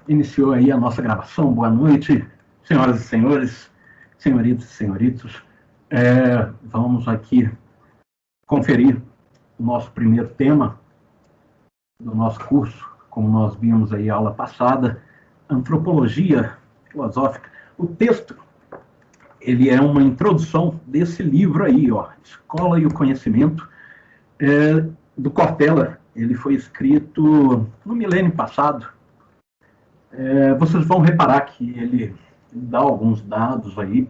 Iniciou aí a nossa gravação. Boa noite, senhoras e senhores, senhoritos e senhoritos. Vamos aqui conferir o nosso primeiro tema do nosso curso, como nós vimos aí a aula passada, Antropologia Filosófica. O texto, ele é uma introdução desse livro aí, ó, Escola e o Conhecimento, do Cortella. Ele foi escrito no milênio passado. Vocês vão reparar que ele dá alguns dados aí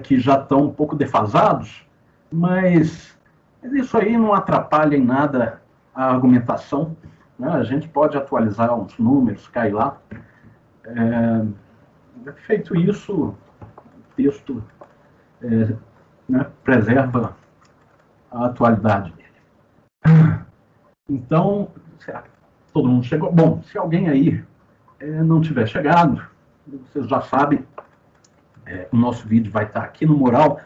que já estão um pouco defasados, mas isso aí não atrapalha em nada a argumentação, né? A gente pode atualizar uns números, cai lá. Feito isso, o texto né, preserva a atualidade dele. Então, todo mundo chegou? Bom, se alguém aí não tiver chegado, vocês já sabem, o nosso vídeo vai estar aqui no mural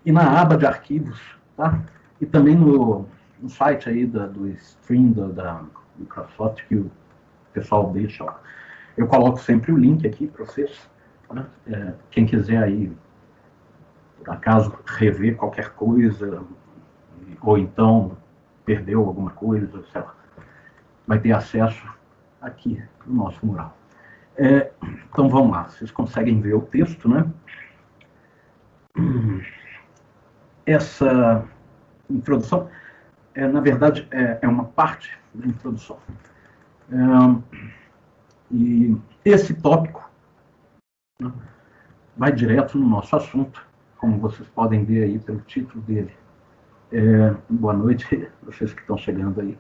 e na aba de arquivos, tá? E também no site aí do stream da Microsoft, que o pessoal deixa, ó. Eu coloco sempre o link aqui para vocês, né? Quem quiser aí, por acaso, rever qualquer coisa, ou então perdeu alguma coisa, sei lá, vai ter acesso aqui no nosso mural. Então vamos lá, vocês conseguem ver o texto, né? Essa introdução, na verdade, é uma parte da introdução. E esse tópico, né, vai direto no nosso assunto, como vocês podem ver aí pelo título dele. Boa noite, vocês que estão chegando aí.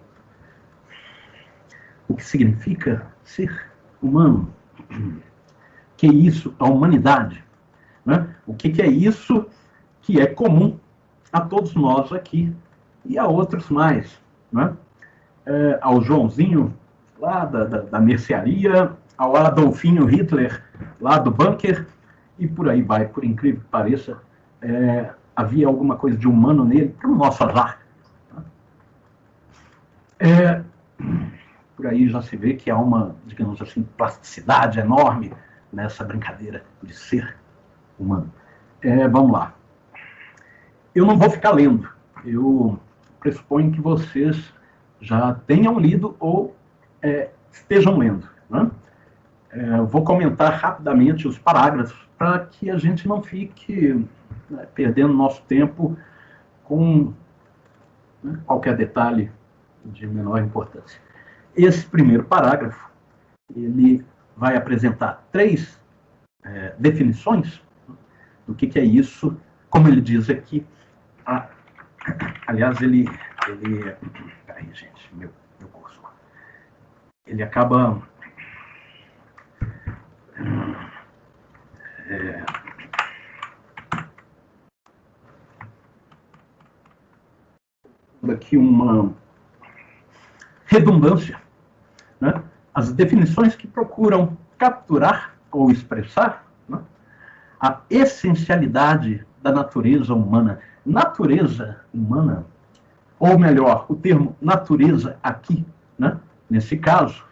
O que significa ser humano? Que é isso, a humanidade? Né? O que é isso que é comum a todos nós aqui e a outros mais? Né? Ao Joãozinho, lá da mercearia, ao Adolfinho Hitler, lá do bunker, e por aí vai, por incrível que pareça, havia alguma coisa de humano nele, para o nosso azar. Por aí já se vê que há uma, digamos assim, plasticidade enorme nessa brincadeira de ser humano. Vamos lá. Eu não vou ficar lendo. Eu pressuponho que vocês já tenham lido ou estejam lendo, né? Eu vou comentar rapidamente os parágrafos para que a gente não fique perdendo nosso tempo com qualquer detalhe de menor importância. Esse primeiro parágrafo, ele vai apresentar 3 definições do que é isso, como ele diz aqui. Aliás, ele peraí, gente, meu cursor. Ele acaba aqui uma redundância, né? As definições que procuram capturar ou expressar, né, a essencialidade da natureza humana. Natureza humana, ou melhor, o termo natureza aqui, né, nesse caso,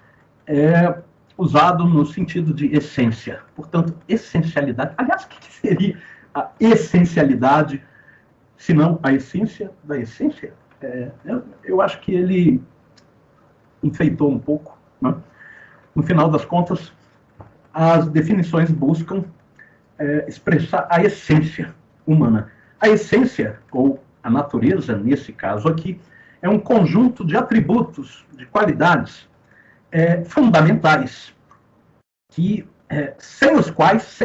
é usado no sentido de essência. Portanto, essencialidade. Aliás, o que seria a essencialidade, se não a essência da essência? Eu acho que ele enfeitou um pouco, né? No final das contas, as definições buscam expressar a essência humana. A essência, ou a natureza, nesse caso aqui, é um conjunto de atributos, de qualidades fundamentais, que, sem os quais,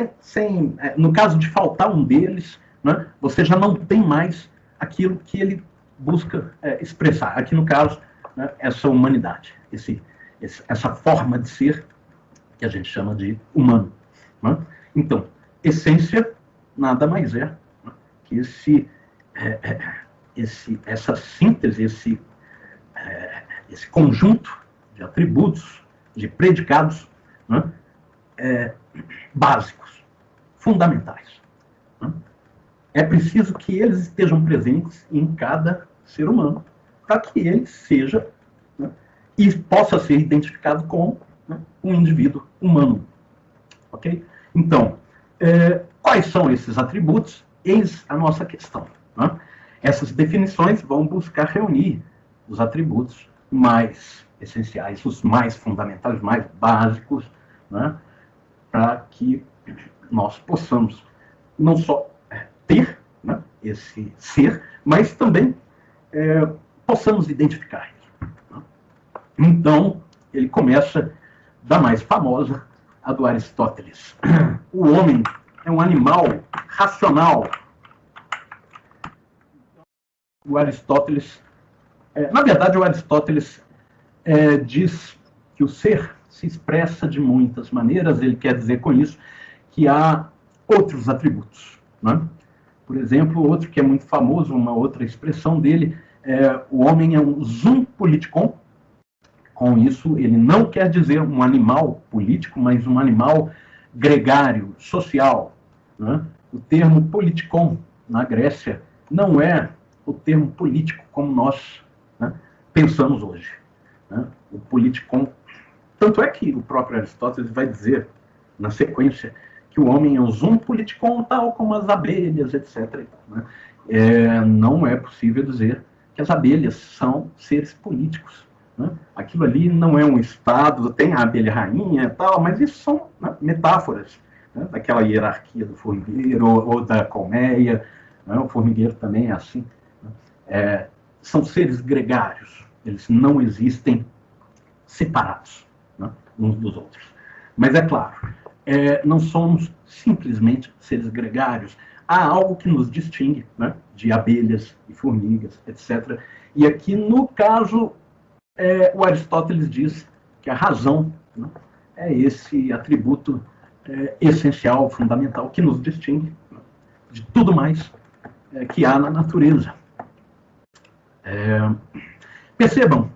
no caso de faltar um deles, né, você já não tem mais aquilo que ele busca expressar. Aqui, no caso, né, essa humanidade, essa forma de ser que a gente chama de humano. Né? Então, essência nada mais é, né, que essa síntese, esse conjunto de atributos, de predicados, né, básicos, fundamentais. Né? É preciso que eles estejam presentes em cada ser humano para que ele seja, né, e possa ser identificado como, né, um indivíduo humano. Ok? Então, quais são esses atributos? Eis a nossa questão. Né? Essas definições vão buscar reunir os atributos mais essenciais, os mais fundamentais, os mais básicos, né? Para que nós possamos não só ter, né, esse ser, mas também possamos identificar ele. Né? Então, ele começa da mais famosa, a do Aristóteles. O homem é um animal racional. O Aristóteles, na verdade, o Aristóteles diz que o ser se expressa de muitas maneiras. Ele quer dizer com isso que há outros atributos. Né? Por exemplo, outro que é muito famoso, uma outra expressão dele, o homem é um zoom politikon. Com isso, ele não quer dizer um animal político, mas um animal gregário, social. Né? O termo politikon, na Grécia, não é o termo político como nós, né, pensamos hoje. Né? O politikon. Tanto é que o próprio Aristóteles vai dizer, na sequência, que o homem é um zoom politikon, tal como as abelhas, etc. Né? Não é possível dizer que as abelhas são seres políticos. Né? Aquilo ali não é um estado, tem a abelha rainha e tal, mas isso são, né, metáforas, né, daquela hierarquia do formigueiro ou da colmeia. Né? O formigueiro também é assim. Né? São seres gregários, eles não existem separados, né, uns dos outros. Mas é claro, não somos simplesmente seres gregários. Há algo que nos distingue, né, de abelhas e formigas, etc. E aqui, no caso, o Aristóteles diz que a razão, né, é esse atributo essencial, fundamental, que nos distingue, né, de tudo mais que há na natureza. Percebam,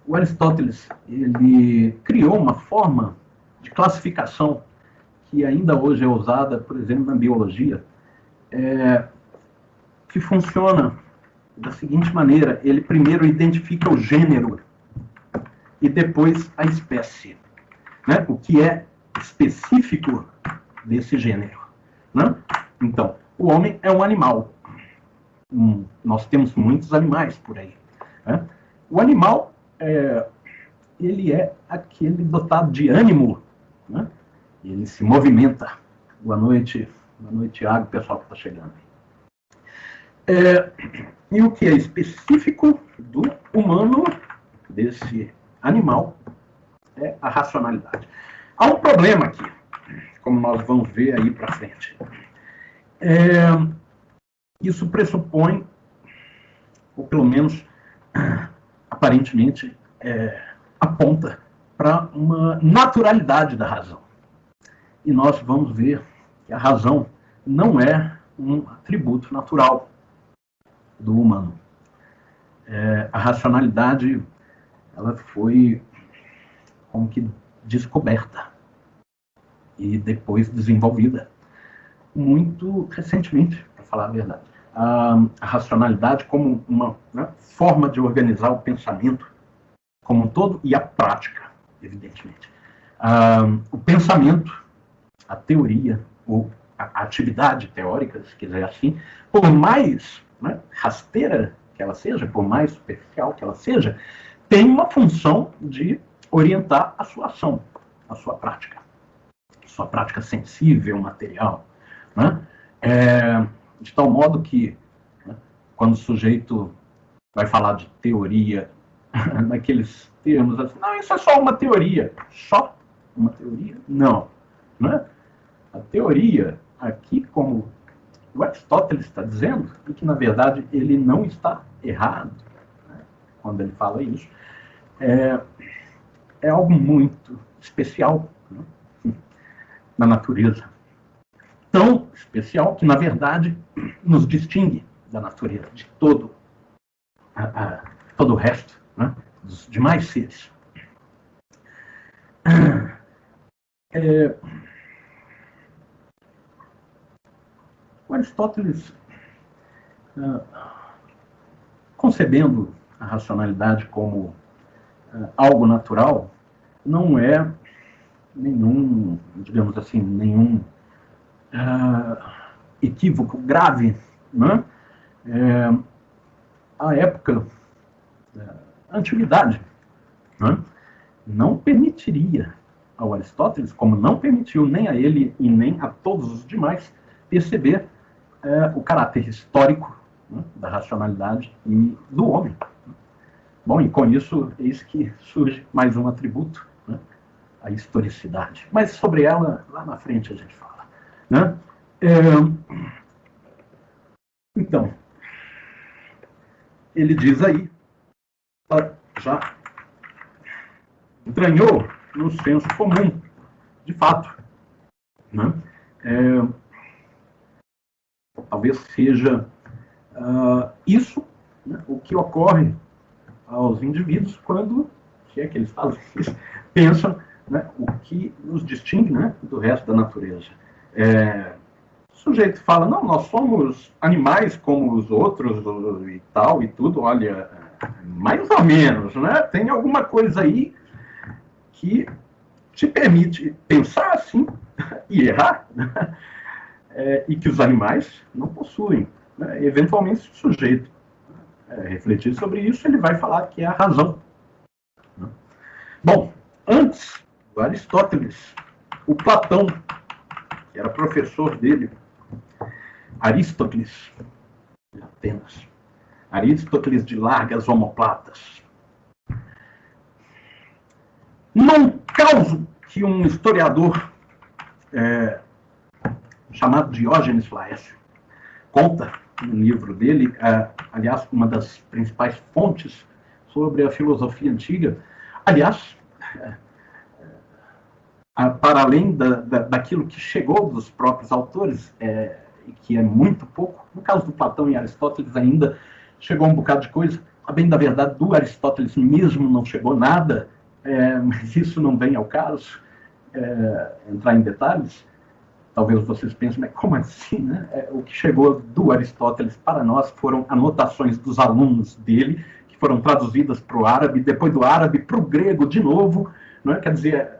o Aristóteles ele criou uma forma de classificação que ainda hoje é usada, por exemplo, na biologia, que funciona da seguinte maneira: ele primeiro identifica o gênero e depois a espécie, né? O que é específico desse gênero. Né? Então, o homem é um animal. Nós temos muitos animais por aí. Né? O animal, ele é aquele dotado de ânimo, né? Ele se movimenta. Boa noite, Thiago, pessoal que está chegando. E o que é específico do humano, desse animal, é a racionalidade. Há um problema aqui, como nós vamos ver aí para frente. Isso pressupõe, ou pelo menos aparentemente aponta para uma naturalidade da razão. E nós vamos ver que a razão não é um atributo natural do humano. A racionalidade, ela foi como que descoberta e depois desenvolvida muito recentemente, para falar a verdade. A racionalidade como uma, né, forma de organizar o pensamento como um todo e a prática, evidentemente. O pensamento, a teoria, ou a atividade teórica, se quiser assim, por mais, né, rasteira que ela seja, por mais superficial que ela seja, tem uma função de orientar a sua ação, a sua prática sensível, material. Né? De tal modo que, né, quando o sujeito vai falar de teoria, naqueles termos assim, não, isso é só uma teoria. Só uma teoria? Não. Né? A teoria, aqui, como o Aristóteles está dizendo, e que, na verdade, ele não está errado, né, quando ele fala isso, é algo muito especial, né, na natureza. Tão especial que, na verdade, nos distingue da natureza, de todo o resto, né, dos demais seres. O Aristóteles, concebendo a racionalidade como algo natural, não é digamos assim, nenhum equívoco grave, né? A época, a antiguidade, né, não permitiria ao Aristóteles, como não permitiu nem a ele e nem a todos os demais, perceber o caráter histórico, né, da racionalidade e do homem. Bom, e com isso, eis que surge mais um atributo, né, a historicidade. Mas sobre ela, lá na frente a gente fala. Né? Então, ele diz aí, já entranhou no senso comum, de fato. Né? Talvez seja isso, né, o que ocorre aos indivíduos quando, se é que eles fazem isso, pensam, né, o que nos distingue, né, do resto da natureza. O sujeito fala, não, nós somos animais como os outros e tal e tudo, olha, mais ou menos, né? Tem alguma coisa aí que te permite pensar assim e errar, né? E que os animais não possuem. Né? Eventualmente, se o sujeito refletir sobre isso, ele vai falar que é a razão. Né? Bom, antes do Aristóteles, o Platão, que era professor dele, Aristóteles, de Atenas, Aristóteles de largas omoplatas, num caso que um historiador chamado Diógenes Laércio conta no livro dele, aliás, uma das principais fontes sobre a filosofia antiga, aliás, para além daquilo que chegou dos próprios autores, que é muito pouco, no caso do Platão e Aristóteles ainda chegou um bocado de coisa, a bem da verdade do Aristóteles mesmo não chegou nada, mas isso não vem ao caso entrar em detalhes. Talvez vocês pensem, mas como assim? Né? O que chegou do Aristóteles para nós foram anotações dos alunos dele, que foram traduzidas para o árabe, depois do árabe para o grego de novo, não é? Quer dizer,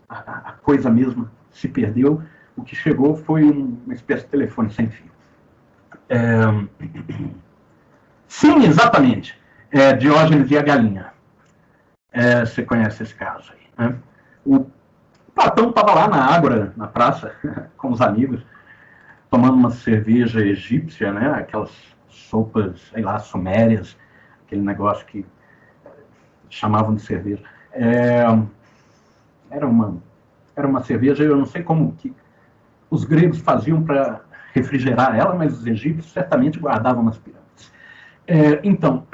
a coisa mesmo se perdeu. O que chegou foi uma espécie de telefone sem fio. Sim, exatamente. Diógenes e a galinha. Você conhece esse caso aí. Né? O Platão estava lá na Ágora, na praça, com os amigos, tomando uma cerveja egípcia, né? Aquelas sopas, sei lá, sumérias, aquele negócio que chamavam de cerveja. Era uma cerveja, eu não sei como que os gregos faziam para refrigerar ela, mas os egípcios certamente guardavam nas pirâmides. Então,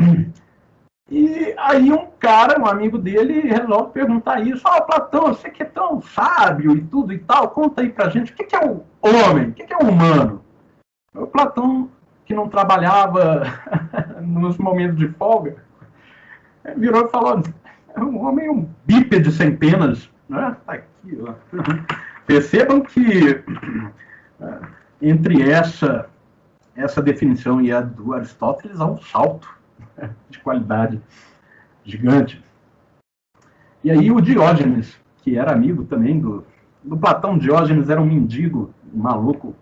e aí um cara, um amigo dele, resolve perguntar isso. Platão, você que é tão sábio e tudo e tal, conta aí pra gente, o que é o homem? O que é o humano? O Platão, que não trabalhava nos momentos de folga, virou e falou, o homem é um bípede sem penas. Né? Tá aqui, ó. Percebam que entre essa definição e a do Aristóteles há um salto de qualidade gigante. E aí o Diógenes, que era amigo também do Platão, Diógenes era um mendigo maluco.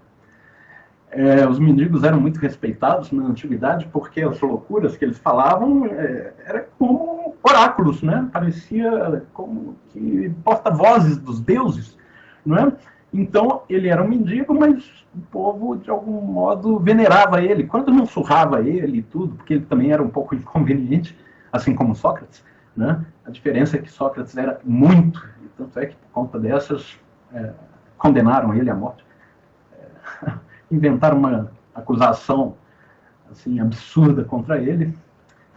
Os mendigos eram muito respeitados na antiguidade porque as loucuras que eles falavam eram como oráculos, né? Parecia como que porta-vozes dos deuses, não é? Então, ele era um mendigo, mas o povo, de algum modo, venerava ele. Quando não surrava ele e tudo, porque ele também era um pouco inconveniente, assim como Sócrates, né? A diferença é que Sócrates era muito, e tanto é que, por conta dessas, condenaram ele à morte. Inventaram uma acusação assim, absurda contra ele,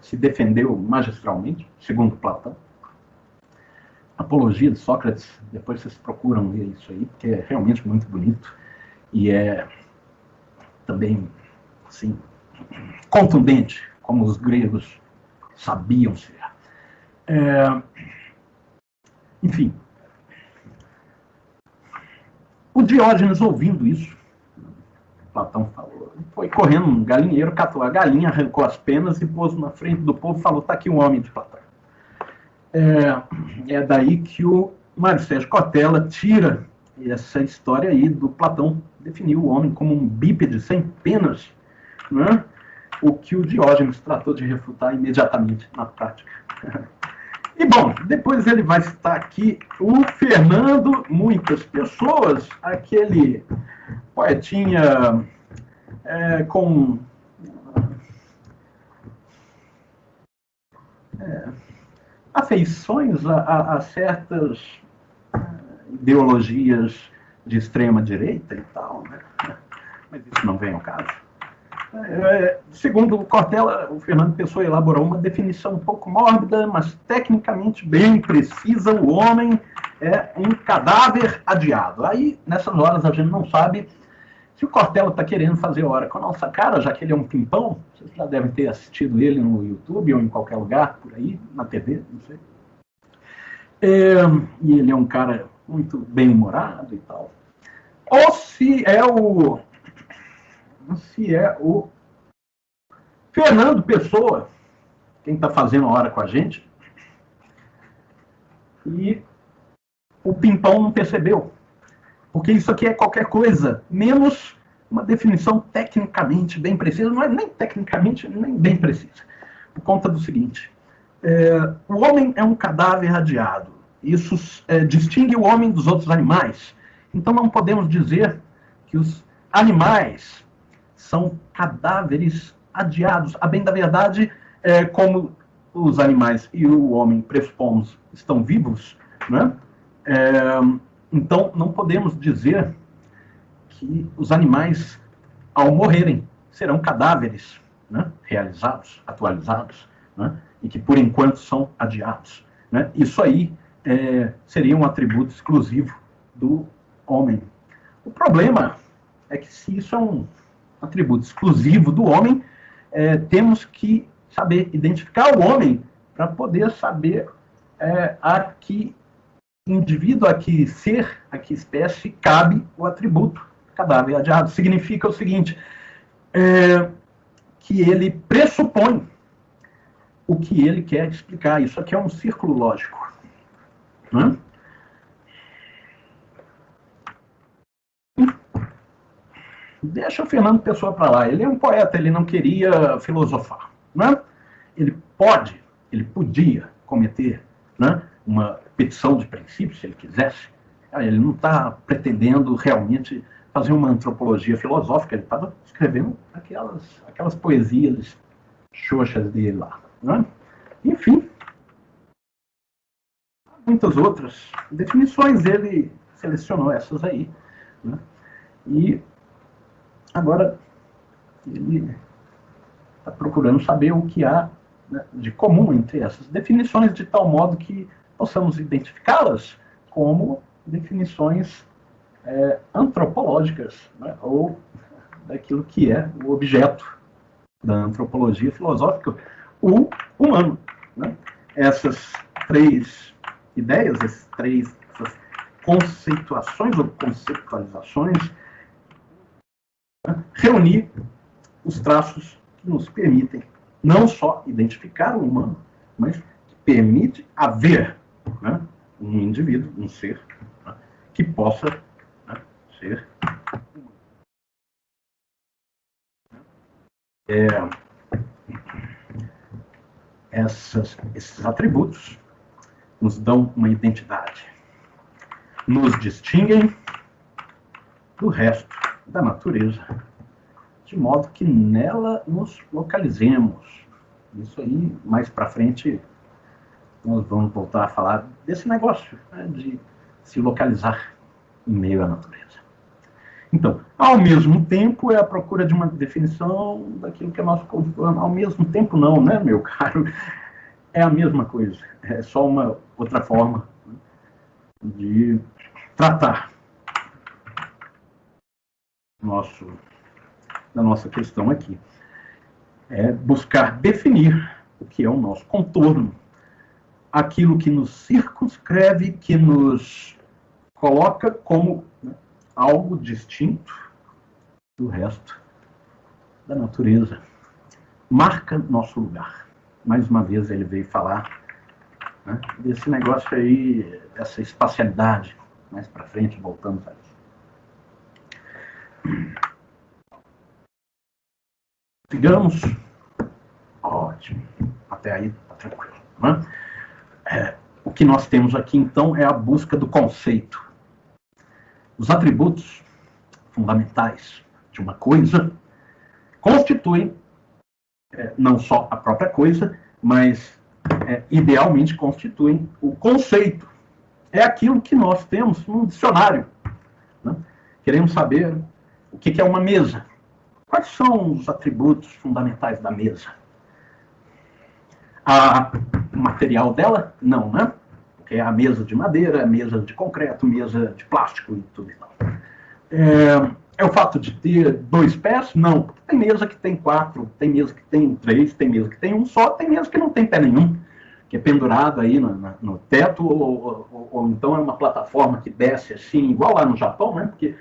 se defendeu magistralmente, segundo Platão. Apologia de Sócrates, depois vocês procuram ver isso aí, porque é realmente muito bonito e é também assim, contundente, como os gregos sabiam ser. Enfim, o Diógenes, ouvindo isso, Platão falou, foi correndo um galinheiro, catou a galinha, arrancou as penas e pôs na frente do povo e falou, tá aqui um homem de Platão. É daí que o Mário Sérgio Cortella tira essa história aí do Platão, definiu o homem como um bípede sem penas, né? O que o Diógenes tratou de refutar imediatamente na prática. E, bom, depois ele vai citar aqui o Fernando Muitas Pessoas, aquele poetinha com afeições a certas ideologias de extrema-direita e tal, né? Mas isso não vem ao caso. Segundo o Cortella, o Fernando Pessoa elaborou uma definição um pouco mórbida, mas tecnicamente bem precisa. O homem é um cadáver adiado. Aí, nessas horas, a gente não sabe se o Cortella está querendo fazer hora com a nossa cara, já que ele é um pimpão. Vocês já devem ter assistido ele no YouTube ou em qualquer lugar, por aí, na TV, não sei. E ele é um cara muito bem-humorado e tal. Ou se é o Fernando Pessoa, quem está fazendo a hora com a gente, e o pimpão não percebeu. Porque isso aqui é qualquer coisa, menos uma definição tecnicamente bem precisa, não é nem tecnicamente, nem bem precisa. Por conta do seguinte, o homem é um cadáver adiado. Isso distingue o homem dos outros animais. Então não podemos dizer que os animais são cadáveres adiados. A bem da verdade, como os animais e o homem, pressupomos, estão vivos, né? Então não podemos dizer que os animais, ao morrerem, serão cadáveres, né? Realizados, atualizados, né? E que por enquanto são adiados, né? Isso aí seria um atributo exclusivo do homem. O problema é que se isso é um atributo exclusivo do homem, temos que saber identificar o homem para poder saber a que indivíduo, a que ser, a que espécie cabe o atributo cadáver adiado. Significa o seguinte, que ele pressupõe o que ele quer explicar. Isso aqui é um círculo lógico. Né? Deixa o Fernando Pessoa para lá. Ele é um poeta, ele não queria filosofar. Né? Ele podia cometer, né, uma petição de princípios, se ele quisesse. Ele não está pretendendo realmente fazer uma antropologia filosófica, ele estava escrevendo aquelas poesias xoxas dele lá. Né? Enfim, muitas outras definições, ele selecionou essas aí. Né? E agora ele está procurando saber o que há, né, de comum entre essas definições, de tal modo que possamos identificá-las como definições antropológicas, né, ou daquilo que é o objeto da antropologia filosófica, o humano. Né? Essas três ideias, essas conceituações ou conceptualizações, né, reunir os traços que nos permitem não só identificar o humano, mas que permite haver, né, um indivíduo, um ser, né, que possa, né, ser esses atributos nos dão uma identidade, nos distinguem do resto da natureza, de modo que nela nos localizemos. Isso aí, mais para frente, nós vamos voltar a falar desse negócio, né, de se localizar em meio à natureza. Então, ao mesmo tempo, é a procura de uma definição daquilo que é nosso corpo. Ao mesmo tempo, não, né, meu caro? É a mesma coisa. É só uma outra forma de tratar da nossa questão aqui. É buscar definir o que é o nosso contorno, aquilo que nos circunscreve, que nos coloca como, né, algo distinto do resto da natureza. Marca nosso lugar. Mais uma vez ele veio falar né, desse negócio aí, essa espacialidade, mais para frente, voltamos a isso. Sigamos. Ótimo. Até aí está tranquilo. Né? O que nós temos aqui, então, é a busca do conceito. Os atributos fundamentais de uma coisa constituem não só a própria coisa, mas idealmente constituem o conceito. É aquilo que nós temos no dicionário. Né? Queremos saber o que é uma mesa. Quais são os atributos fundamentais da mesa? O material dela? Não, né? Porque é a mesa de madeira, a mesa de concreto, mesa de plástico e tudo e tal. É o fato de ter 2 pés? Não, porque tem mesa que tem 4, tem mesa que tem 3, tem mesa que tem um só, tem mesa que não tem pé nenhum, que é pendurado aí no teto, ou então é uma plataforma que desce assim, igual lá no Japão, né? Porque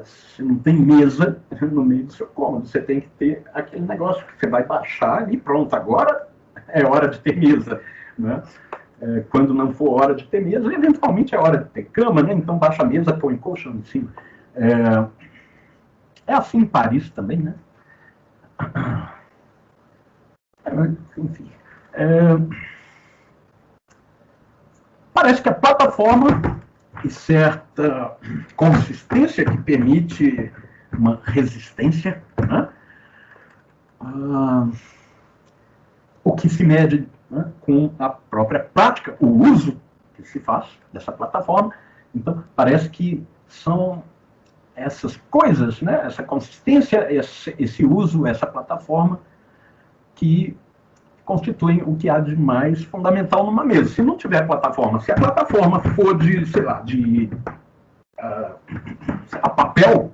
você não tem mesa no meio do seu cômodo, você tem que ter aquele negócio que você vai baixar e pronto, agora é hora de ter mesa, né? Quando não for hora de ter mesa, eventualmente é hora de ter cama, né? Então baixa a mesa, põe colchão em cima. É assim em Paris também, né? Enfim. Parece que a plataforma e certa consistência que permite uma resistência, né? O que se mede, né, com a própria prática, o uso que se faz dessa plataforma. Então, parece que são essas coisas, né, essa consistência, esse uso, essa plataforma, que constituem o que há de mais fundamental numa mesa. Se não tiver plataforma, se a plataforma for de, sei lá, a papel,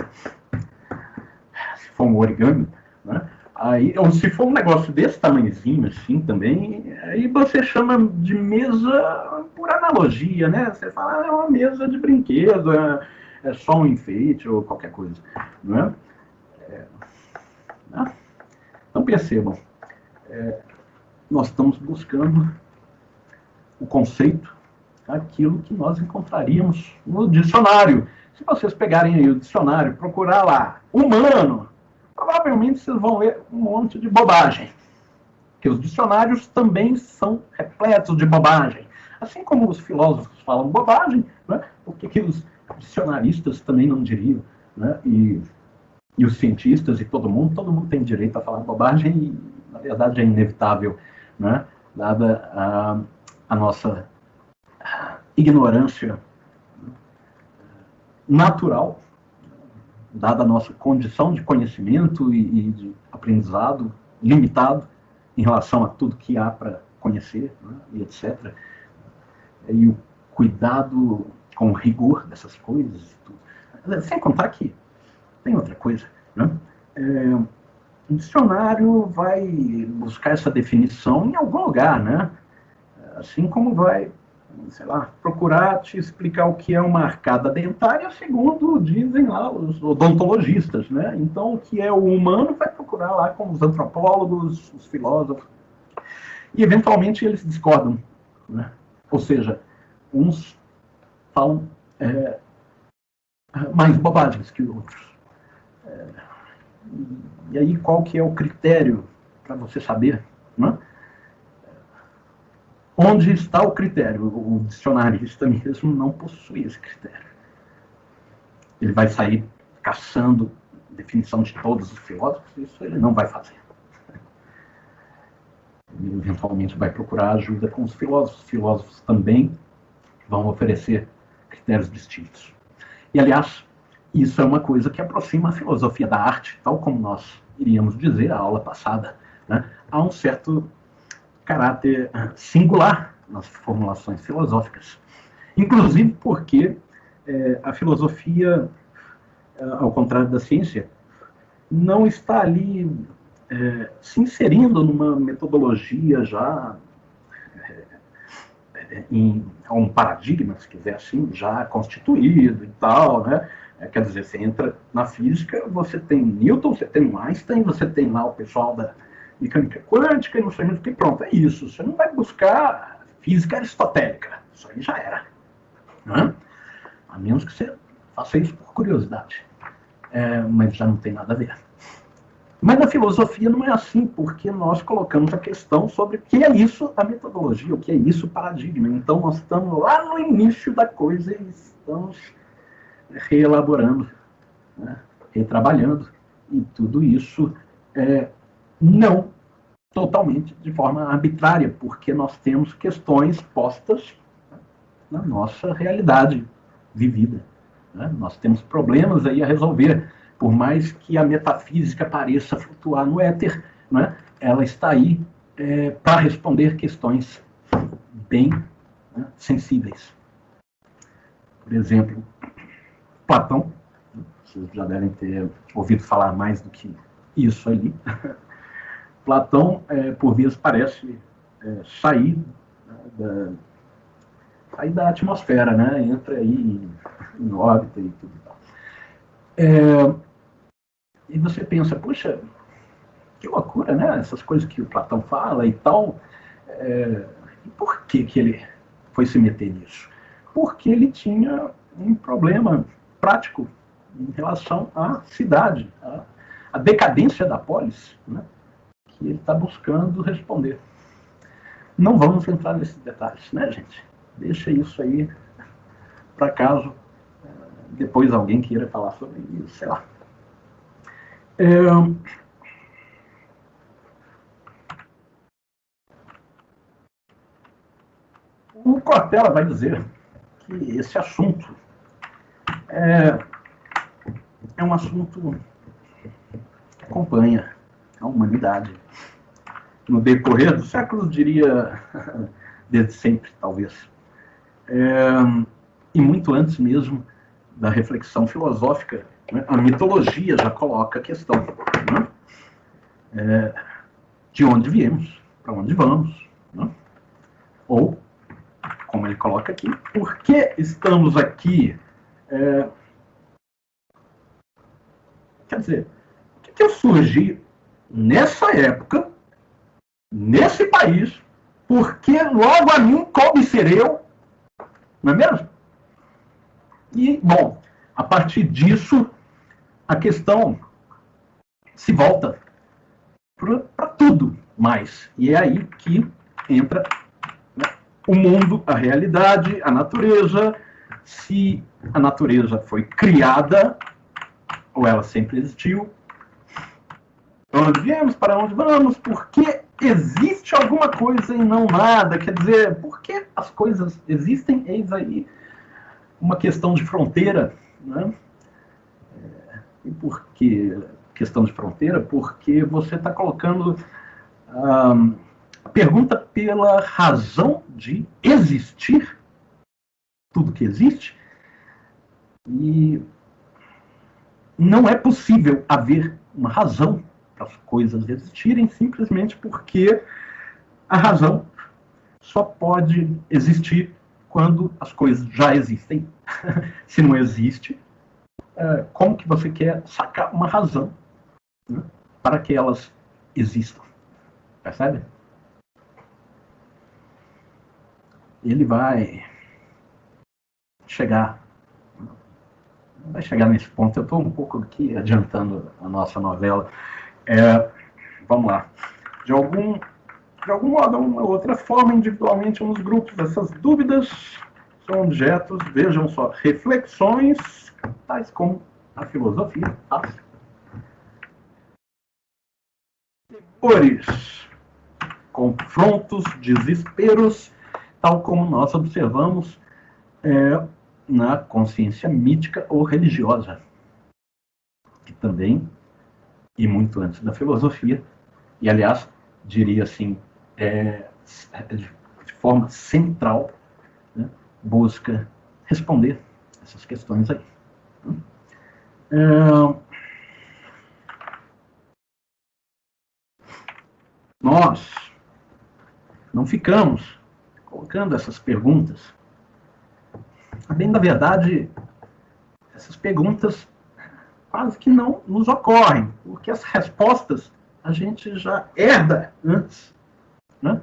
se for um origami, né, aí, ou se for um negócio desse tamanhozinho assim também, aí você chama de mesa por analogia, né? Você fala, é uma mesa de brinquedo, é só um enfeite ou qualquer coisa, não é? Então percebam, nós estamos buscando o conceito, aquilo que nós encontraríamos no dicionário. Se vocês pegarem aí o dicionário, procurar lá, humano, provavelmente vocês vão ver um monte de bobagem. Porque os dicionários também são repletos de bobagem. Assim como os filósofos falam bobagem, né? Por que os dicionaristas também não diriam? Né? E os cientistas e todo mundo tem direito a falar bobagem e, na verdade, é inevitável, né? Dada a nossa ignorância natural, dada a nossa condição de conhecimento e de aprendizado limitado em relação a tudo que há para conhecer, né, e etc. E o cuidado com o rigor dessas coisas. Tudo. Sem contar que tem outra coisa. Né? O dicionário vai buscar essa definição em algum lugar, né? Assim como vai, sei lá, procurar te explicar o que é uma arcada dentária, segundo dizem lá os odontologistas, né? Então, o que é o humano vai procurar lá com os antropólogos, os filósofos, e eventualmente eles discordam, né? Ou seja, uns falam mais bobagens que outros. E aí, qual que é o critério para você saber, né? Onde está o critério? O dicionarista mesmo não possui esse critério. Ele vai sair caçando definição de todos os filósofos, isso ele não vai fazer. Ele eventualmente vai procurar ajuda com os filósofos. Os filósofos também vão oferecer critérios distintos. E, aliás, isso é uma coisa que aproxima a filosofia da arte, tal como nós iríamos dizer na aula passada, né? Há um certo caráter singular nas formulações filosóficas. Inclusive porque a filosofia, ao contrário da ciência, não está ali se inserindo numa metodologia já em um paradigma, se quiser assim, já constituído e tal, né? Quer dizer, você entra na física, você tem Newton, você tem Einstein, você tem lá o pessoal da mecânica quântica, e não sei mais o que, pronto, é isso. Você não vai buscar física aristotélica. Isso aí já era. Né? A menos que você faça isso por curiosidade. Mas já não tem nada a ver. Mas na filosofia não é assim, porque nós colocamos a questão sobre o que é isso a metodologia, o que é isso o paradigma. Então nós estamos lá no início da coisa e estamos reelaborando, né, retrabalhando, e tudo isso não totalmente de forma arbitrária, porque nós temos questões postas na nossa realidade vivida. Né? Nós temos problemas aí a resolver. Por mais que a metafísica pareça flutuar no éter, né, ela está aí para responder questões bem, né, sensíveis. Por exemplo, Platão, vocês já devem ter ouvido falar mais do que isso ali. Platão, por vezes, parece sair da atmosfera, né? Entra aí em órbita e tudo e tal. E você pensa, puxa, que loucura, né? Essas coisas que o Platão fala e tal. E por que ele foi se meter nisso? Porque ele tinha um problema prático em relação à cidade, à decadência da polis, né? Que ele está buscando responder. Não vamos entrar nesses detalhes, né, gente? Deixa isso aí para caso depois alguém queira falar sobre isso, sei lá. O Cortella vai dizer que esse assunto é um assunto que acompanha a humanidade no decorrer dos séculos, diria, desde sempre, talvez. E muito antes mesmo da reflexão filosófica, né, a mitologia já coloca a questão, né, de onde viemos, para onde vamos, né? Ou, como ele coloca aqui, por que estamos aqui? Quer dizer, o que eu surgi nessa época, nesse país, porque logo a mim coube ser eu, não é mesmo? E, bom, a partir disso, a questão se volta para tudo mais. E é aí que entra, né, o mundo, a realidade, a natureza. Se a natureza foi criada, ou ela sempre existiu, onde viemos, para onde vamos, por que existe alguma coisa e não nada? Quer dizer, por que as coisas existem? Eis aí uma questão de fronteira, né? E por que questão de fronteira? Porque você está colocando a pergunta pela razão de existir tudo que existe, e não é possível haver uma razão para as coisas existirem simplesmente porque a razão só pode existir quando as coisas já existem. Se não existe, como que você quer sacar uma razão, né, para que elas existam? Percebe? Ele vai chegar nesse ponto. Eu estou um pouco aqui adiantando a nossa novela. Vamos lá. De algum modo, uma outra forma, individualmente ou nos grupos, essas dúvidas são objetos, vejam só, reflexões, tais como a filosofia, temores, confrontos, desesperos, tal como nós observamos na consciência mítica ou religiosa, que também, e muito antes da filosofia, e aliás, diria assim, de forma central, né, busca responder essas questões aí. Nós não ficamos colocando essas perguntas. Bem, na verdade, essas perguntas quase que não nos ocorrem, porque as respostas a gente já herda antes, né?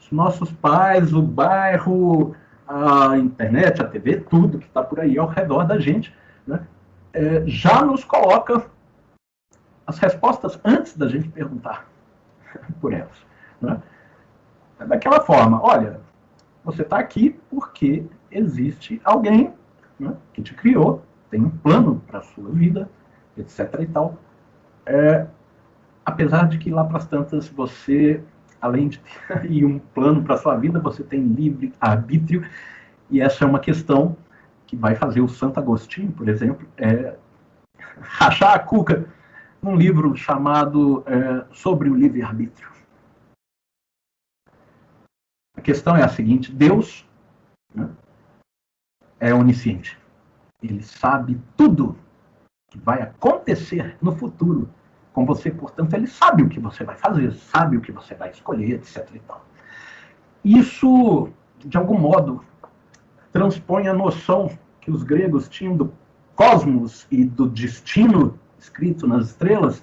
Os nossos pais, o bairro, a internet, a TV, tudo que está por aí ao redor da gente, né, já nos coloca as respostas antes da gente perguntar por elas. Né? Daquela forma, olha, você está aqui porque existe alguém, né, que te criou, tem um plano para a sua vida, etc. e tal. Apesar de que lá para as tantas você, além de ter um plano para a sua vida, você tem livre arbítrio, e essa é uma questão que vai fazer o Santo Agostinho, por exemplo, rachar a cuca num livro chamado Sobre o Livre-Arbítrio. A questão é a seguinte: Deus, né, é onisciente. Ele sabe tudo que vai acontecer no futuro com você, portanto, ele sabe o que você vai fazer, sabe o que você vai escolher, etc. e tal. Isso, de algum modo, transpõe a noção que os gregos tinham do cosmos e do destino escrito nas estrelas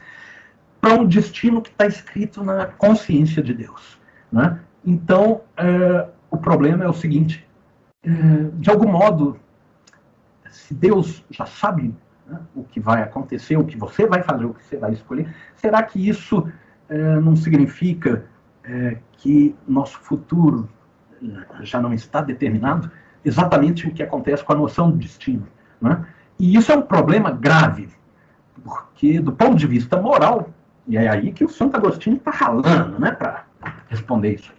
para um destino que está escrito na consciência de Deus. Né? Então, o problema é o seguinte: de algum modo, se Deus já sabe, né, o que vai acontecer, o que você vai fazer, o que você vai escolher, será que isso não significa que nosso futuro já não está determinado? Exatamente o que acontece com a noção do destino. Né? E isso é um problema grave, porque do ponto de vista moral, e é aí que o Santo Agostinho está ralando, né, para responder isso.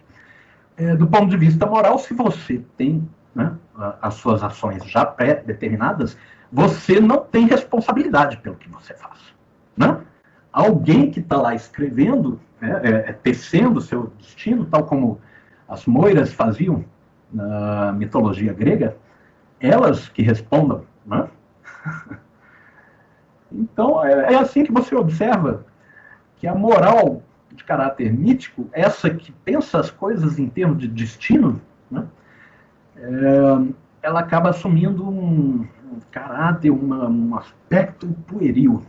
Do ponto de vista moral, se você tem, né, as suas ações já pré-determinadas, você não tem responsabilidade pelo que você faz. Né? Alguém que está lá escrevendo, tecendo o seu destino, tal como as moiras faziam na mitologia grega, elas que respondam. Né? Então, é assim que você observa que a moral de caráter mítico, essa que pensa as coisas em termos de destino, né, ela acaba assumindo um caráter, um aspecto pueril.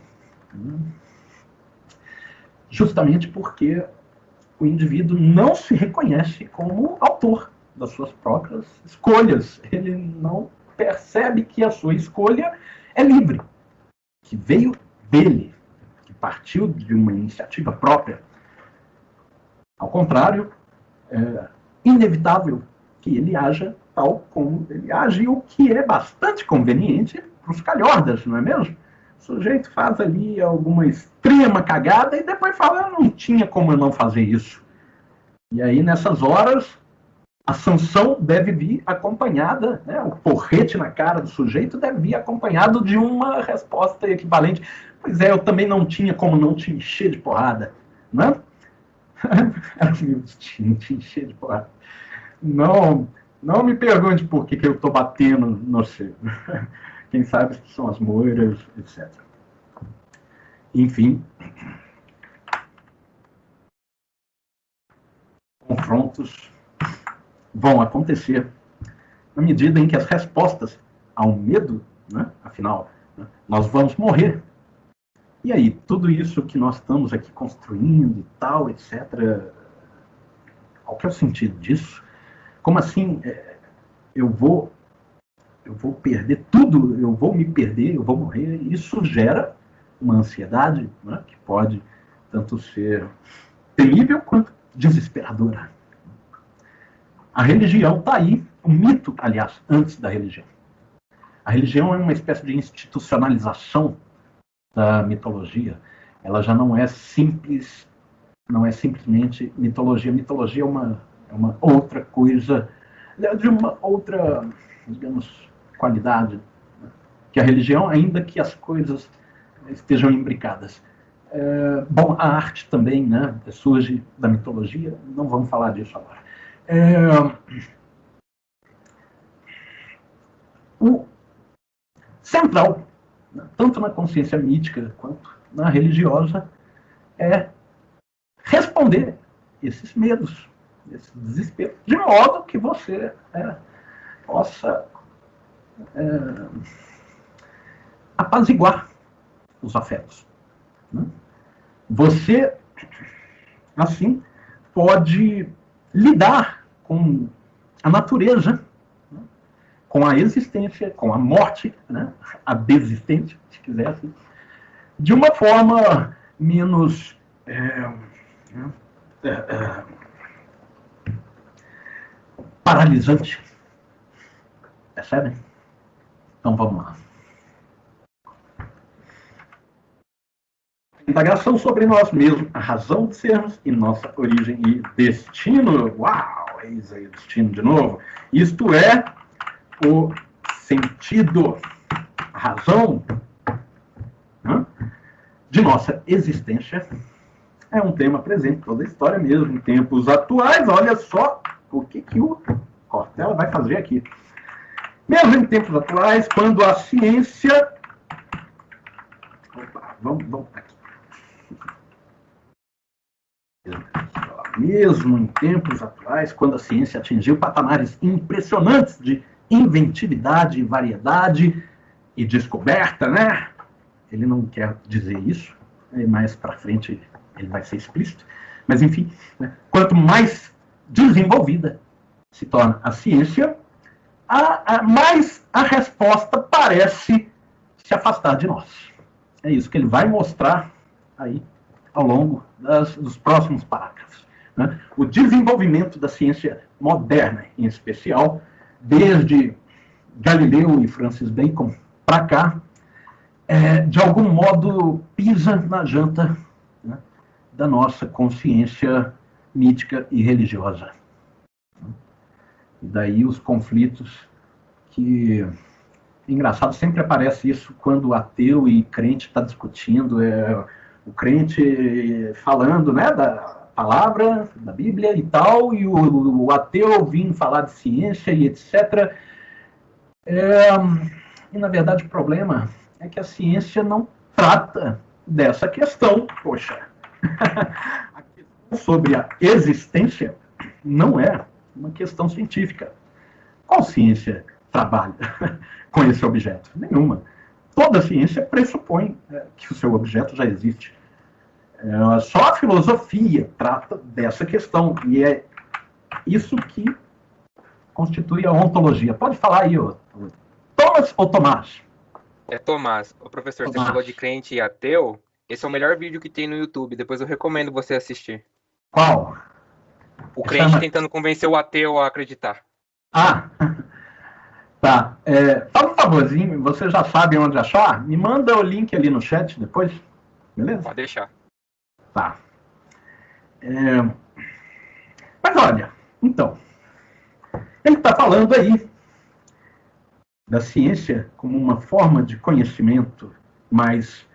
Né? Justamente porque o indivíduo não se reconhece como autor das suas próprias escolhas. Ele não percebe que a sua escolha é livre, que veio dele, que partiu de uma iniciativa própria. Ao contrário, é inevitável que ele haja tal como ele age, o que é bastante conveniente para os calhordas, não é mesmo? O sujeito faz ali alguma extrema cagada e depois fala: não tinha como eu não fazer isso. E aí, nessas horas, a sanção deve vir acompanhada, né, o porrete na cara do sujeito deve vir acompanhado de uma resposta equivalente. Pois é, eu também não tinha como não te encher de porrada. Não é? Era o meu destino, te encher de porrada. Não me pergunte por que eu estou batendo no você. Quem sabe são as moiras, etc. Enfim, confrontos vão acontecer na medida em que as respostas ao medo, né, afinal, né, nós vamos morrer. E aí, tudo isso que nós estamos aqui construindo e tal, etc., qual que é o sentido disso? Como assim eu vou perder tudo, eu vou me perder, eu vou morrer? Isso gera uma ansiedade, né, que pode tanto ser terrível quanto desesperadora. A religião está aí, o mito, aliás, antes da religião. A religião é uma espécie de institucionalização da mitologia. Ela já não é simples, não é simplesmente mitologia. Mitologia é uma outra coisa, de uma outra, digamos, qualidade, né, que a religião, ainda que as coisas estejam imbricadas. Bom, a arte também, né, surge da mitologia, não vamos falar disso agora. O central, tanto na consciência mítica quanto na religiosa, é responder esses medos, esse desespero, de modo que você possa apaziguar os afetos. Né? Você, assim, pode lidar com a natureza, né? Com a existência, com a morte, né? A desistência, se quiser assim, de uma forma menos paralisante. Percebem? Então vamos lá. Indagação sobre nós mesmos, a razão de sermos e nossa origem e destino. Uau, eis aí o destino de novo. Isto é o sentido, a razão, né, de nossa existência. É um tema presente em toda a história mesmo, em tempos atuais. Olha só o que o Cortella vai fazer aqui. Mesmo em tempos atuais, quando a ciência... Opa, vamos aqui. Mesmo em tempos atuais, quando a ciência atingiu patamares impressionantes de inventividade, variedade e descoberta, né? Ele não quer dizer isso, mais para frente ele vai ser explícito, mas enfim, né? Quanto mais desenvolvida se torna a ciência, mais a resposta parece se afastar de nós. É isso que ele vai mostrar aí ao longo dos próximos parágrafos. Né? O desenvolvimento da ciência moderna, em especial, desde Galileu e Francis Bacon para cá, de algum modo pisa na janta, né, da nossa consciência mítica e religiosa. E daí os conflitos que... Engraçado, sempre aparece isso quando ateu e crente está discutindo, o crente falando, né, da palavra, da Bíblia e tal, e o ateu vindo falar de ciência e etc. E, na verdade, o problema é que a ciência não trata dessa questão. Poxa, a questão sobre a existência não é uma questão científica. Qual ciência trabalha com esse objeto? Nenhuma. Toda ciência pressupõe que o seu objeto já existe. Só a filosofia trata dessa questão, e é isso que constitui a ontologia. Pode falar aí, Thomas ou Tomás? É Tomás. O professor, Tomás. Você falou de crente e ateu. Esse é o melhor vídeo que tem no YouTube. Depois eu recomendo você assistir. Qual? O crente tentando convencer o ateu a acreditar. Ah, tá. Fala um favorzinho, você já sabe onde achar? Me manda o link ali no chat depois, beleza? Pode deixar. Tá. Mas olha, então, ele está falando aí da ciência como uma forma de conhecimento mais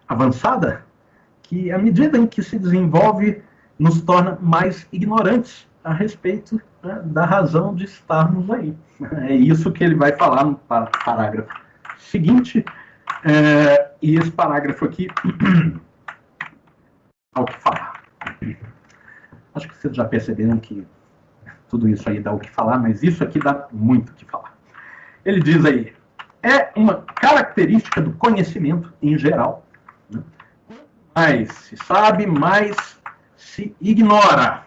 avançada, que à medida em que se desenvolve, nos torna mais ignorantes a respeito, né, da razão de estarmos aí. É isso que ele vai falar no parágrafo seguinte, e esse parágrafo aqui há o que falar. Acho que vocês já perceberam que tudo isso aí dá o que falar, mas isso aqui dá muito o que falar. Ele diz aí, é uma característica do conhecimento em geral, né? Mais se sabe, mais se ignora.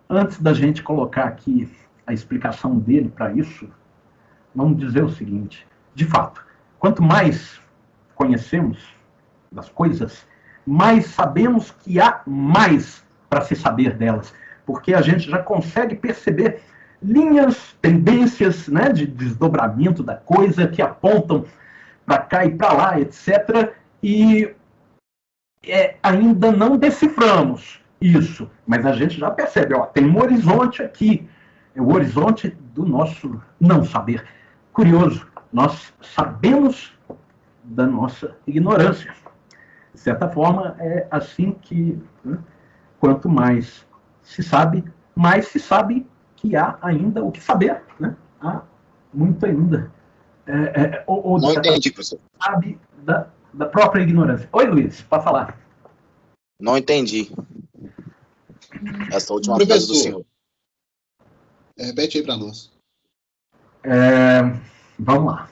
Antes da gente colocar aqui a explicação dele para isso, vamos dizer o seguinte, de fato, quanto mais conhecemos das coisas, mais sabemos que há mais para se saber delas, porque a gente já consegue perceber linhas, tendências, né, de desdobramento da coisa que apontam para cá e para lá, etc. E ainda não deciframos isso, mas a gente já percebe, tem um horizonte aqui, é o horizonte do nosso não saber. Curioso, nós sabemos da nossa ignorância. De certa forma, é assim que, né, quanto mais se sabe que há ainda o que saber, né? Há muito ainda. Não entendi, professor. Sabe da própria ignorância. Oi, Luiz, para falar. Não entendi essa última frase do senhor. Repete aí para nós. Vamos lá.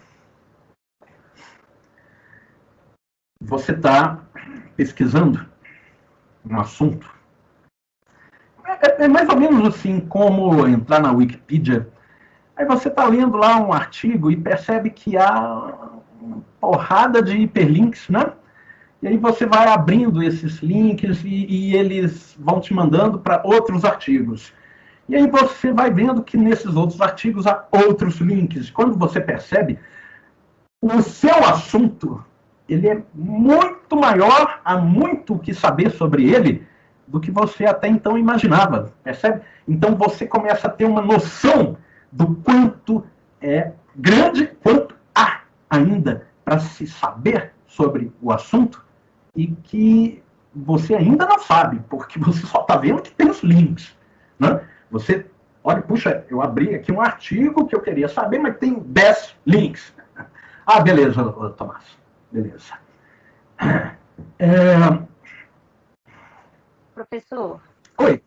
Você está pesquisando um assunto. É mais ou menos assim como entrar na Wikipedia. Aí você está lendo lá um artigo e percebe que há uma porrada de hiperlinks, né? E aí você vai abrindo esses links e eles vão te mandando para outros artigos. E aí você vai vendo que nesses outros artigos há outros links. Quando você percebe, o seu assunto ele é muito maior, há muito o que saber sobre ele do que você até então imaginava, percebe? Então você começa a ter uma noção do quanto é grande, quanto há ainda para se saber sobre o assunto e que você ainda não sabe, porque você só está vendo que tem os links, né? Você, olha, puxa, eu abri aqui um artigo que eu queria saber, mas tem 10 links. Ah, beleza, Tomás, beleza. Professor. Oi.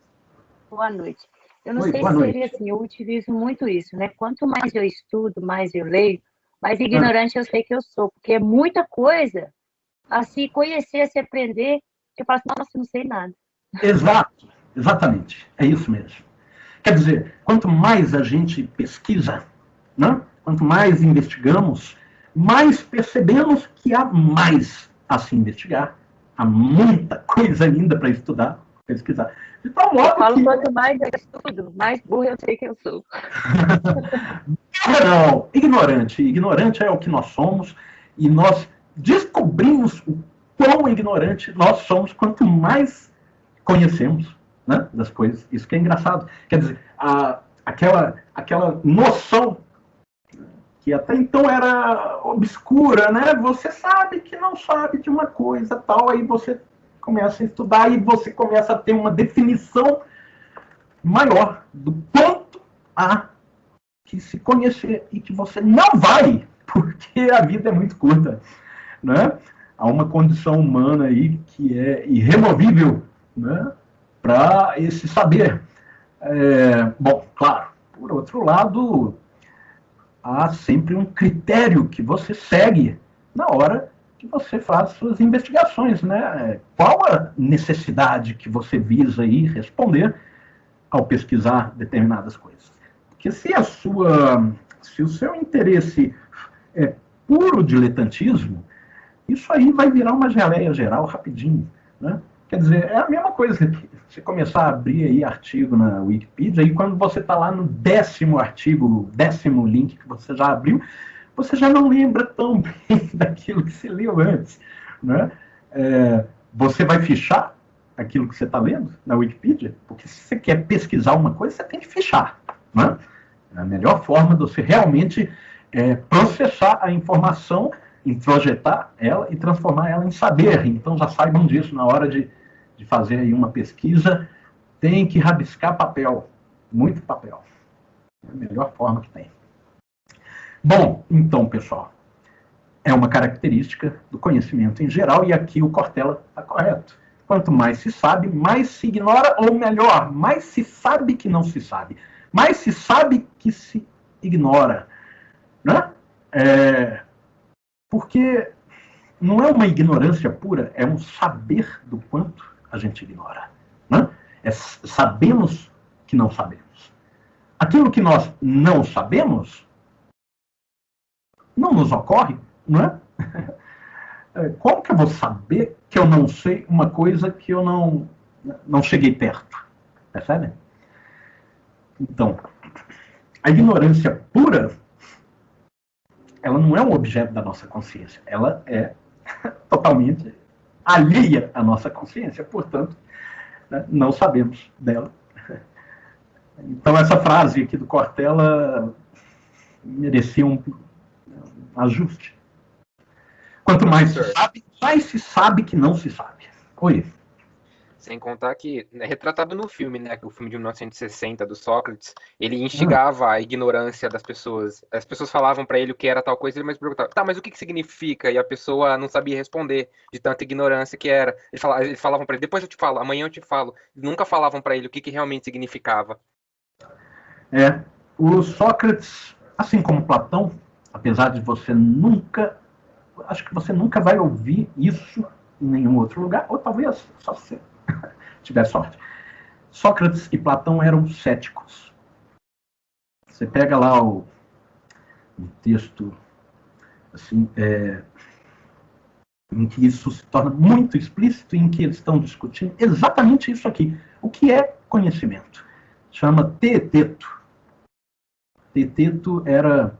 Boa noite. Eu não sei se seria assim, eu utilizo muito isso, né? Quanto mais eu estudo, mais eu leio, mais ignorante eu sei que eu sou, porque é muita coisa a se conhecer, a se aprender, que eu falo assim, nossa, não sei nada. Exato, exatamente, é isso mesmo. Quer dizer, quanto mais a gente pesquisa, né? Quanto mais investigamos, mais percebemos que há mais a se investigar, há muita coisa ainda para estudar, pesquisar. Então, eu falo, quanto mais eu estudo, mais burro eu sei que eu sou. Não, ignorante. Ignorante é o que nós somos e nós descobrimos o quão ignorante nós somos quanto mais conhecemos, né, das coisas. Isso que é engraçado. Quer dizer, aquela noção que até então era obscura, né? Você sabe que não sabe de uma coisa tal, aí você começa a estudar e você começa a ter uma definição maior do quanto há que se conhecer e que você não vai, porque a vida é muito curta, né? Há uma condição humana aí que é irremovível, né, para esse saber. Bom, claro, por outro lado, há sempre um critério que você segue na hora que você faz suas investigações, né? Qual a necessidade que você visa aí responder ao pesquisar determinadas coisas? Porque se o seu interesse é puro diletantismo, isso aí vai virar uma geleia geral rapidinho, né? Quer dizer, é a mesma coisa que você começar a abrir aí artigo na Wikipedia e quando você está lá no 10º artigo, 10º link que você já abriu, você já não lembra tão bem daquilo que você leu antes, né? Você vai fichar aquilo que você está lendo na Wikipedia, porque se você quer pesquisar uma coisa, você tem que fichar, né? É a melhor forma de você realmente processar a informação, introjetar ela e transformar ela em saber. Então já saibam disso na hora de fazer aí uma pesquisa, tem que rabiscar papel, muito papel. É a melhor forma que tem. Bom, então, pessoal, é uma característica do conhecimento em geral e aqui o Cortella está correto. Quanto mais se sabe, mais se ignora, ou melhor, mais se sabe que não se sabe. Mais se sabe que se ignora, né? Porque não é uma ignorância pura, é um saber do quanto a gente ignora, né? Sabemos que não sabemos. Aquilo que nós não sabemos não nos ocorre, não é? Como que eu vou saber que eu não sei uma coisa que eu não cheguei perto? Percebe? Então, a ignorância pura, ela não é um objeto da nossa consciência. Ela é totalmente alheia à nossa consciência. Portanto, né, não sabemos dela. Então, essa frase aqui do Cortella merecia um ajuste. Quanto mais se sabe, mais se sabe que não se sabe. Oi. Sem contar que é retratado no filme, né? O filme de 1960 do Sócrates, ele instigava a ignorância das pessoas. As pessoas falavam para ele o que era tal coisa, ele mais perguntava, tá, mas o que significa? E a pessoa não sabia responder de tanta ignorância que era. Eles falavam para ele, depois eu te falo, amanhã eu te falo. Nunca falavam para ele o que realmente significava. O Sócrates, assim como Platão, apesar de você nunca, acho que você nunca vai ouvir isso em nenhum outro lugar, ou talvez só você tiver sorte. Sócrates e Platão eram céticos. Você pega lá o texto assim, em que isso se torna muito explícito, em que eles estão discutindo exatamente isso aqui. O que é conhecimento? Chama Teeteto. Teeteto era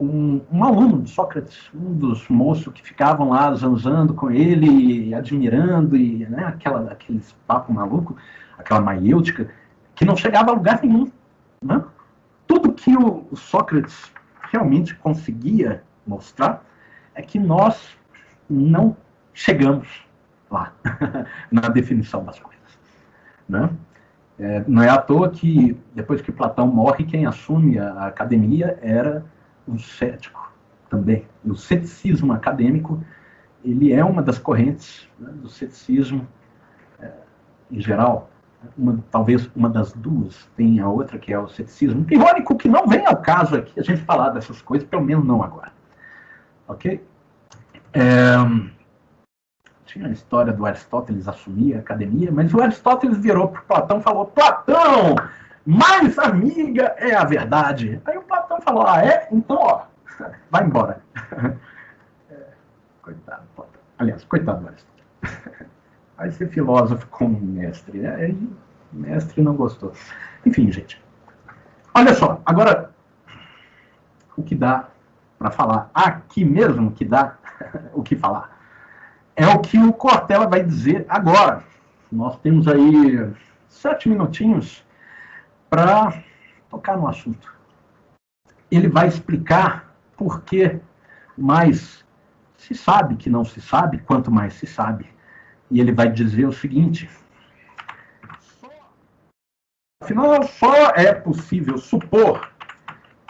um aluno de Sócrates, um dos moços que ficavam lá zanzando com ele, admirando, e né, aqueles papo maluco, aquela maiêutica, que não chegava a lugar nenhum. Né? Tudo que o Sócrates realmente conseguia mostrar é que nós não chegamos lá, na definição das coisas. Né? Não é à toa que, depois que Platão morre, quem assume a academia era um cético também. O ceticismo acadêmico, ele é uma das correntes, né, do ceticismo em geral. Talvez uma das duas, tem a outra que é o ceticismo irônico, que não vem ao caso aqui a gente falar dessas coisas, pelo menos não agora. Ok? Tinha a história do Aristóteles assumir a academia, mas o Aristóteles virou para Platão e falou: Platão, mais amiga é a verdade. Aí o Platão falou: ah, é? Então, ó, vai embora. Coitado, Platão. Aliás, coitado do Aristóteles. Vai ser filósofo como mestre. Aí o mestre não gostou. Enfim, gente. Olha só, agora, o que dá para falar, aqui mesmo que dá o que falar, é o que o Cortella vai dizer agora. Nós temos aí 7 minutinhos para tocar no assunto. Ele vai explicar por que mais se sabe que não se sabe, quanto mais se sabe. E ele vai dizer o seguinte: afinal, só é possível supor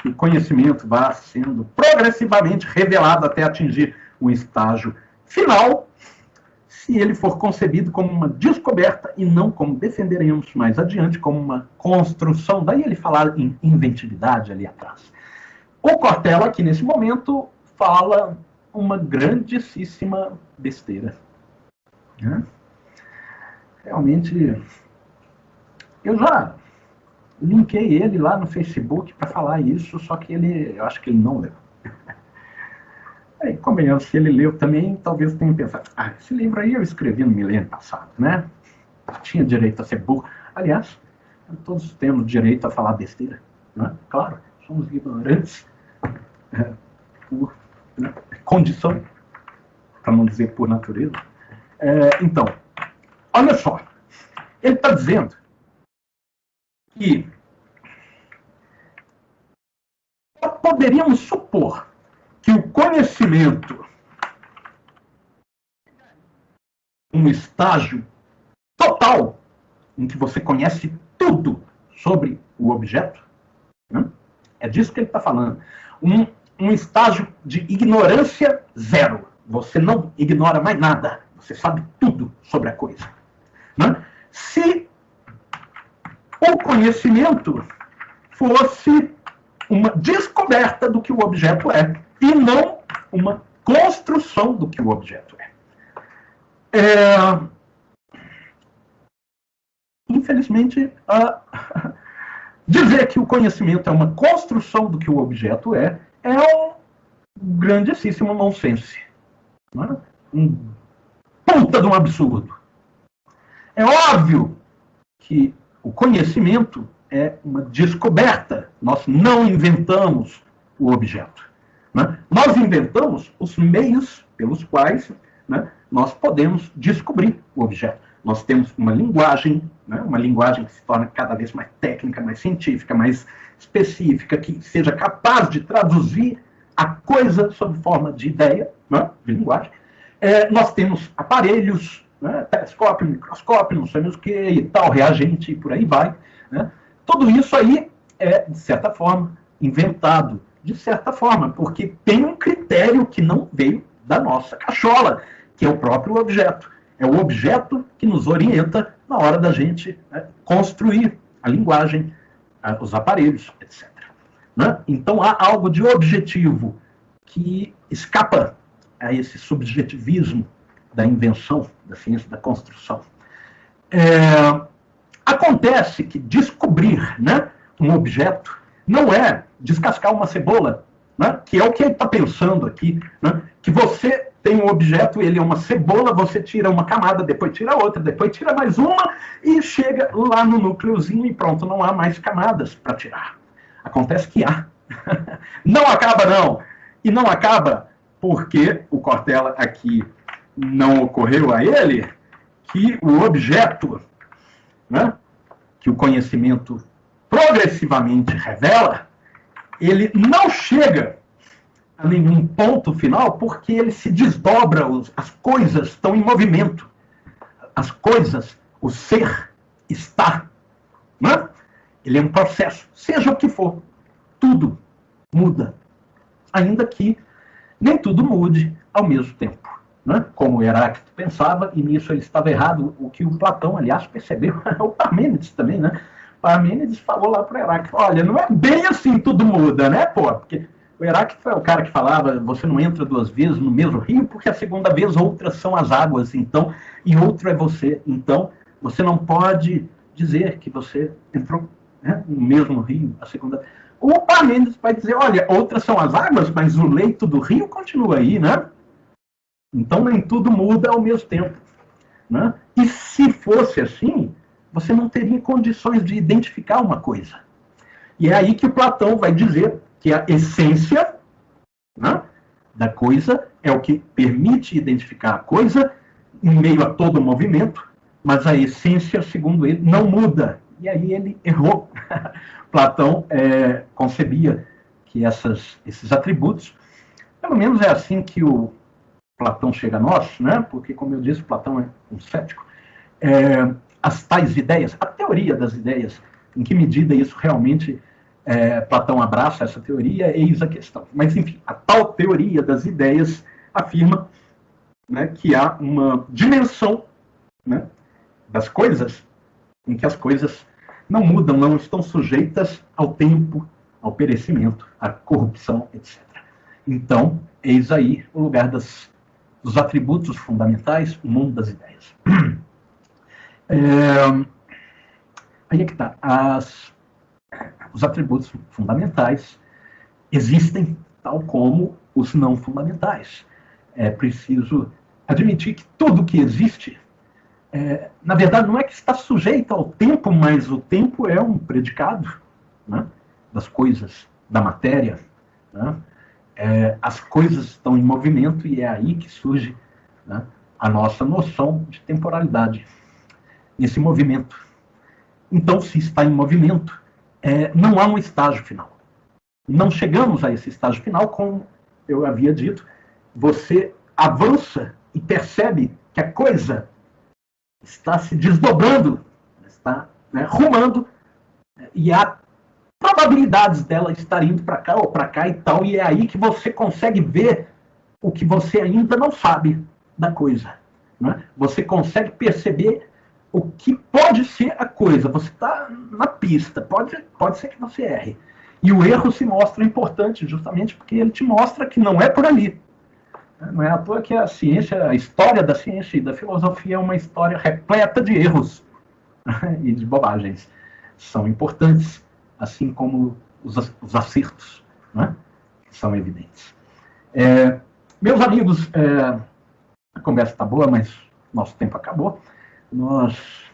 que o conhecimento vá sendo progressivamente revelado até atingir um estágio final, se ele for concebido como uma descoberta e não como defenderemos mais adiante, como uma construção. Daí ele fala em inventividade ali atrás. O Cortella, aqui nesse momento, fala uma grandíssima besteira. Realmente, eu já linkei ele lá no Facebook para falar isso, só que eu acho que ele não leu. Aí, convenhamos, se ele leu também, talvez tenha pensado: ah, esse livro aí eu escrevi no milênio passado, né? Tinha direito a ser burro. Aliás, todos temos direito a falar besteira, né? Claro, somos ignorantes por condição, para não dizer por natureza. Então, olha só, ele está dizendo que poderíamos supor que o conhecimento, um estágio total, em que você conhece tudo sobre o objeto, né? É disso que ele está falando. Um estágio de ignorância zero. Você não ignora mais nada. Você sabe tudo sobre a coisa. Né? Se o conhecimento fosse uma descoberta do que o objeto é, e não uma construção do que o objeto é. Infelizmente, dizer que o conhecimento é uma construção do que o objeto é um grandíssimo nonsense. Não é? Um puta de um absurdo. É óbvio que o conhecimento é uma descoberta. Nós não inventamos o objeto. Né? Nós inventamos os meios pelos quais, né, nós podemos descobrir o objeto. Nós temos uma linguagem, né, uma linguagem que se torna cada vez mais técnica, mais científica, mais específica, que seja capaz de traduzir a coisa sob forma de ideia, né, de linguagem. Nós temos aparelhos, né, telescópio, microscópio, não sei mais o que, e tal, reagente, e por aí vai. Né? Tudo isso aí é, de certa forma, inventado. De certa forma, porque tem um critério que não veio da nossa cachola, que é o próprio objeto. É o objeto que nos orienta na hora da gente, né, construir a linguagem, os aparelhos, etc. Né? Então há algo de objetivo que escapa a esse subjetivismo da invenção, da ciência da construção. Acontece que descobrir, né, um objeto não é descascar uma cebola, né, que é o que ele está pensando aqui, né, que você tem um objeto, ele é uma cebola, você tira uma camada, depois tira outra, depois tira mais uma e chega lá no núcleozinho e pronto, não há mais camadas para tirar. Acontece que há. Não acaba, não. E não acaba porque o Cortella aqui não ocorreu a ele que o objeto, né, que o conhecimento progressivamente revela, ele não chega a nenhum ponto final porque ele se desdobra, as coisas estão em movimento. As coisas, o ser está. Né? Ele é um processo, seja o que for. Tudo muda. Ainda que nem tudo mude ao mesmo tempo. Né? Como Heráclito pensava, e nisso ele estava errado, o que o Platão, aliás, percebeu, o Parmênides também, né? Parmênides falou lá para Heráclito, olha, não é bem assim tudo muda, né, pô? Porque o Heráclito é o cara que falava, você não entra duas vezes no mesmo rio, porque a segunda vez outras são as águas, então, e outro é você. Então, você não pode dizer que você entrou, né, no mesmo rio a segunda vez. O Parmênides vai dizer, olha, outras são as águas, mas o leito do rio continua aí, né? Então, nem tudo muda ao mesmo tempo. Né? E se fosse assim, você não teria condições de identificar uma coisa. E é aí que o Platão vai dizer que a essência, né, da coisa é o que permite identificar a coisa em meio a todo o movimento, mas a essência, segundo ele, não muda. E aí ele errou. Platão concebia que esses atributos, pelo menos é assim que o Platão chega a nós, né? Porque, como eu disse, Platão é um cético, as tais ideias, a teoria das ideias, em que medida isso realmente Platão abraça essa teoria, eis a questão. Mas, enfim, a tal teoria das ideias afirma, né, que há uma dimensão, né, das coisas em que as coisas não mudam, não estão sujeitas ao tempo, ao perecimento, à corrupção, etc. Então, eis aí o lugar dos atributos fundamentais, o mundo das ideias. Aí é que está. Os atributos fundamentais existem tal como os não fundamentais. É preciso admitir que tudo que existe, na verdade, não é que está sujeito ao tempo, mas o tempo é um predicado, né, das coisas, da matéria. Né? As coisas estão em movimento e é aí que surge, né, a nossa noção de temporalidade, nesse movimento. Então, se está em movimento, não há um estágio final. Não chegamos a esse estágio final, como eu havia dito, você avança e percebe que a coisa está se desdobrando, está, né, rumando, e há probabilidades dela estar indo para cá ou para cá e tal, e é aí que você consegue ver o que você ainda não sabe da coisa. Né? Você consegue perceber o que pode ser a coisa. Você está na pista, pode ser que você erre. E o erro se mostra importante justamente porque ele te mostra que não é por ali. Não é à toa que a ciência, a história da ciência e da filosofia é uma história repleta de erros e de bobagens. São importantes, assim como os acertos, né, que são evidentes. Meus amigos, a conversa está boa, mas nosso tempo acabou. Nós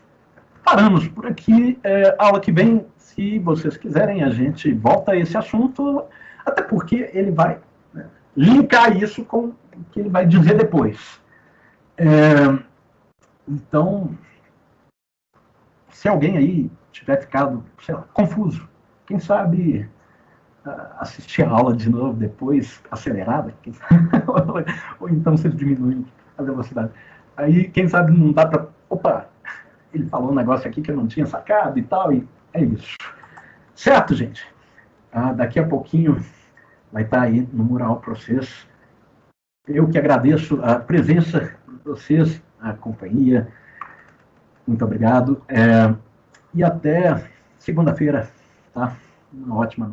paramos por aqui. Aula que vem, se vocês quiserem, a gente volta a esse assunto, até porque ele vai, né, linkar isso com o que ele vai dizer depois. Então, se alguém aí tiver ficado, sei lá, confuso, quem sabe assistir a aula de novo depois, acelerada, ou então vocês diminuem a velocidade. Aí, quem sabe não dá para... Opa, ele falou um negócio aqui que eu não tinha sacado e tal, e é isso. Certo, gente? Daqui a pouquinho vai estar aí no mural para vocês. Eu que agradeço a presença de vocês, a companhia. Muito obrigado. E até segunda-feira, tá? Uma ótima noite.